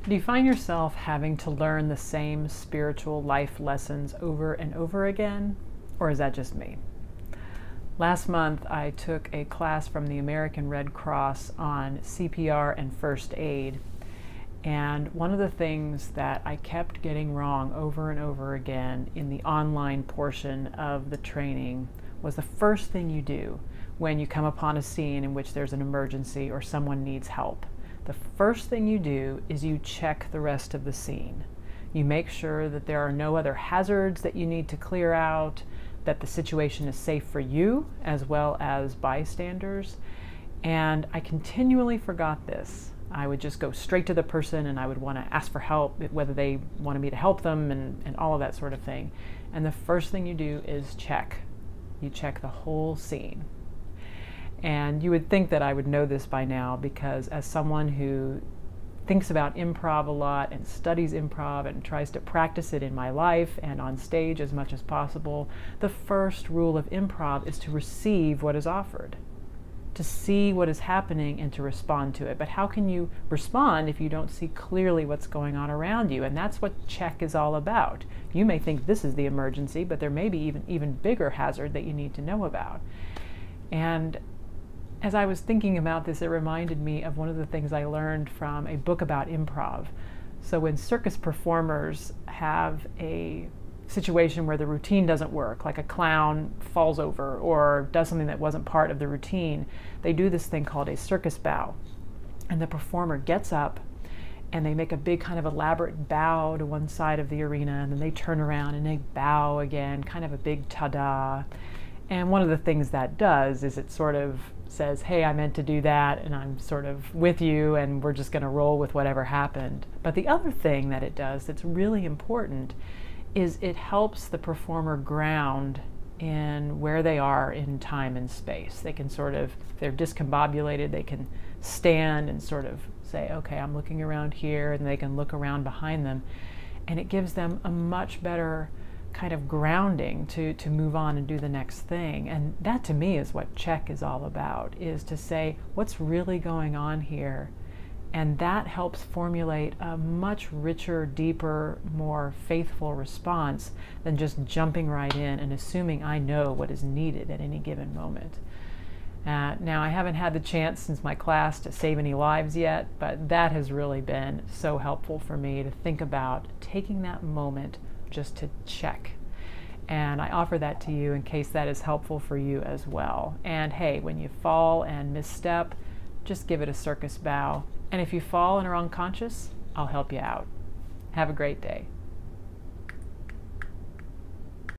Do you find yourself having to learn the same spiritual life lessons over and over again? Or is that just me? Last month, I took a class from the American Red Cross on CPR and first aid. And one of the things that I kept getting wrong over and over again in the online portion of the training was the first thing you do when you come upon a scene in which there's an emergency or someone needs help. The first thing you do is you check the rest of the scene. You make sure that there are no other hazards that you need to clear out, that the situation is safe for you as well as bystanders. And I continually forgot this. I would just go straight to the person and I would want to ask for help, whether they wanted me to help them and all of that sort of thing. And the first thing you do is check. You check the whole scene. And you would think that I would know this by now, because as someone who thinks about improv a lot and studies improv and tries to practice it in my life and on stage as much as possible, the first rule of improv is to receive what is offered, to see what is happening and to respond to it. But how can you respond if you don't see clearly what's going on around you? And that's what check is all about. You may think this is the emergency, but there may be even bigger hazard that you need to know about. And as I was thinking about this, it reminded me of one of the things I learned from a book about improv. So when circus performers have a situation where the routine doesn't work, like a clown falls over or does something that wasn't part of the routine, they do this thing called a circus bow. And the performer gets up and they make a big kind of elaborate bow to one side of the arena, and then they turn around and they bow again, kind of a big ta-da. And one of the things that does is it sort of says, hey, I meant to do that, and I'm sort of with you, and we're just going to roll with whatever happened. But the other thing that it does that's really important is it helps the performer ground in where they are in time and space. They can sort of, if they're discombobulated, they can stand and sort of say, okay, I'm looking around here, and they can look around behind them. And it gives them a much better kind of grounding to move on and do the next thing. And that to me is what check is all about, is to say what's really going on here. And that helps formulate a much richer, deeper, more faithful response than just jumping right in and assuming I know what is needed at any given moment. Now, I haven't had the chance since my class to save any lives yet, but that has really been so helpful for me to think about taking that moment just to check. And I offer that to you in case that is helpful for you as well. And hey, when you fall and misstep, just give it a circus bow. And if you fall and are unconscious, I'll help you out. Have a great day.